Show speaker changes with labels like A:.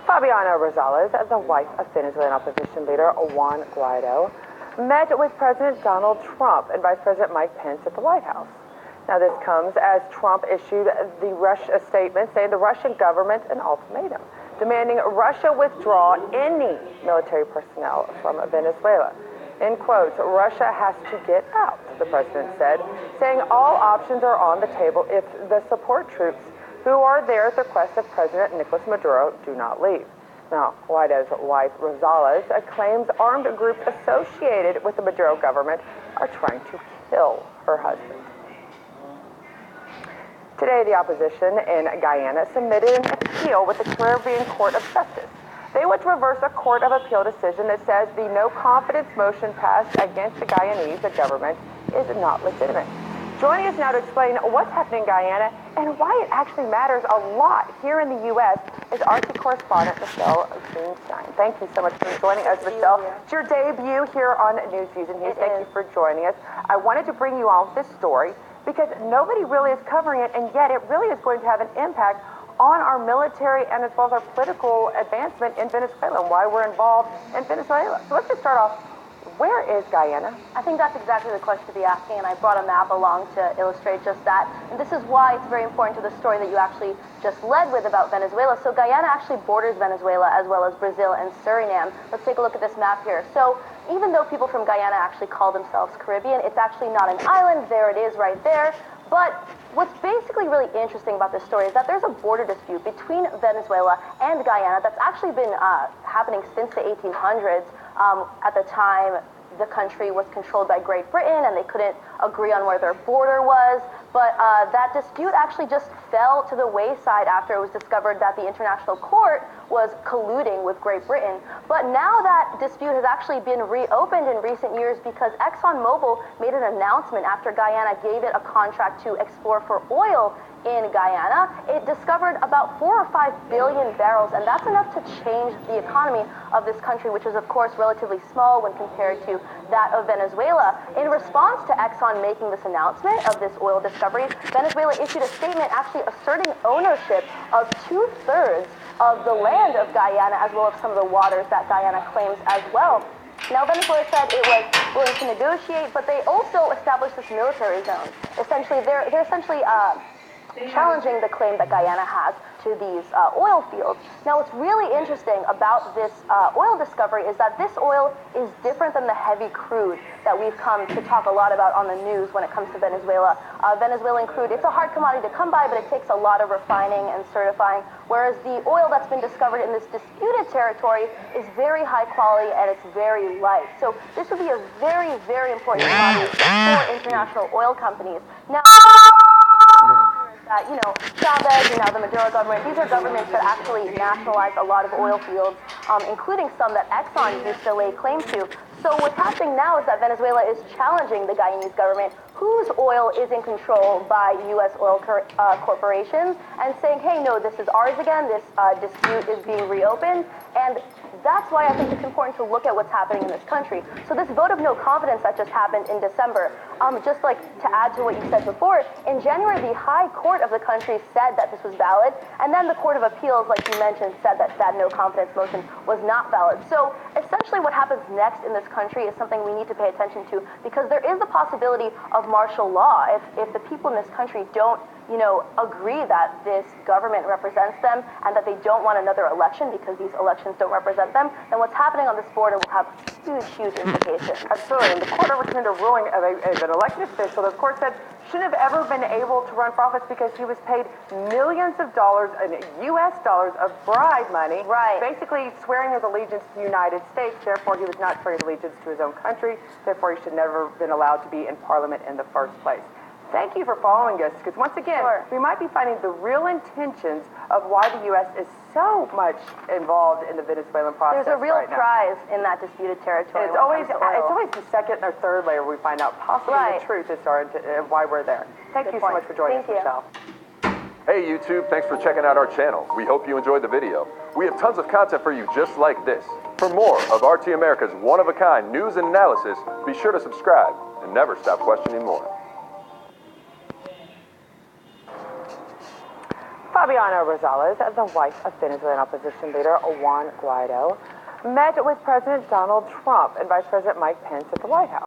A: Fabiana Rosales, the wife of Venezuelan opposition leader Juan Guaido, met with President Donald Trump and Vice President Mike Pence at the White House. Now, this comes as Trump issued a statement saying the Russian government an ultimatum, demanding Russia withdraw any military personnel from Venezuela. In quotes, Russia has to get out, the president said, saying all options are on the table if the support troops who are there at the request of President Nicolas Maduro do not leave. Now, Guaido's wife, Rosales, claims armed groups associated with the Maduro government are trying to kill her husband. Today, the opposition in Guyana submitted an appeal with the Caribbean Court of Justice. They want to reverse a Court of Appeal decision that says the no-confidence motion passed against the Guyanese government is not legitimate. Joining us now to explain what's happening in Guyana and why it actually matters a lot here in the U.S. is RT correspondent Michelle Greenstein. Thank you so much for joining us, Michelle. It's your debut here on Newsviews, and thank you for joining us. I wanted to bring you on this story because nobody really is covering it, and yet it really is going to have an impact on our military and as well as our political advancement in Venezuela and why we're involved in Venezuela. So let's just start off. Where is Guyana?
B: I think that's exactly the question to be asking, and I brought a map along to illustrate just that. And this is why it's very important to the story that you actually just led with about Venezuela. So Guyana actually borders Venezuela as well as Brazil and Suriname. Let's take a look at this map here. So even though people from Guyana actually call themselves Caribbean, it's actually not an island. There it is right there. But what's basically really interesting about this story is that there's a border dispute between Venezuela and Guyana that's actually been happening since the 1800s. At the time, the country was controlled by Great Britain and they couldn't agree on where their border was. But that dispute actually just fell to the wayside after it was discovered that the International Court was colluding with Great Britain. But now that dispute has actually been reopened in recent years because ExxonMobil made an announcement after Guyana gave it a contract to explore for oil in Guyana. It discovered about 4 or 5 billion barrels, and that's enough to change the economy of this country, which is of course relatively small when compared to that of Venezuela. In response to Exxon making this announcement of this oil discovery, Venezuela issued a statement actually asserting ownership of 2/3 of the land of Guyana as well as some of the waters that Guyana claims as well. Now, Venezuela said it was willing to negotiate, but they also established this military zone. Essentially, they're essentially challenging the claim that Guyana has to these oil fields. Now, what's really interesting about this oil discovery is that this oil is different than the heavy crude that we've come to talk a lot about on the news when it comes to Venezuela. Venezuelan crude, it's a hard commodity to come by, but it takes a lot of refining and certifying, whereas the oil that's been discovered in this disputed territory is very high quality and it's very light. So this would be a very, very important commodity for international oil companies. Now, that, Chavez and now the Maduro government, these are governments that actually nationalized a lot of oil fields, including some that Exxon used to lay claim to. So what's happening now is that Venezuela is challenging the Guyanese government, whose oil is in control by U.S. oil corporations, and saying, hey, no, this is ours again, this dispute is being reopened, and that's why I think it's important to look at what's happening in this country. So this vote of no confidence that just happened in December, just like to add to what you said before, in January, the High Court of the country said that this was valid, and then the Court of Appeals, like you mentioned, said that that no confidence motion was not valid. So essentially what happens next in this country is something we need to pay attention to, because there is the possibility of martial law if the people in this country don't agree that this government represents them and that they don't want another election because these elections don't represent them, then what's happening on this border will have huge, huge implications.
A: Absolutely. And the court overturned a ruling of an elected official. The court said shouldn't have ever been able to run for office because he was paid millions of dollars in U.S. dollars of bribe money,
B: right,
A: basically swearing his allegiance to the United States. Therefore, he was not swearing his allegiance to his own country. Therefore, he should never have been allowed to be in Parliament in the first place. Thank you for following us, because once again, we might be finding the real intentions of why the U.S. is so much involved in the Venezuelan process.
B: There's a real
A: right
B: prize in that disputed territory.
A: It's always the second or third layer we find out possibly the truth as far as why we're there. Thank you so much for joining us, Michelle.
C: Hey YouTube, thanks for checking out our channel. We hope you enjoyed the video. We have tons of content for you just like this. For more of RT America's one-of-a-kind news and analysis, be sure to subscribe and never stop questioning more.
A: Fabiana Rosales, the wife of Venezuelan opposition leader Juan Guaido, met with President Donald Trump and Vice President Mike Pence at the White House.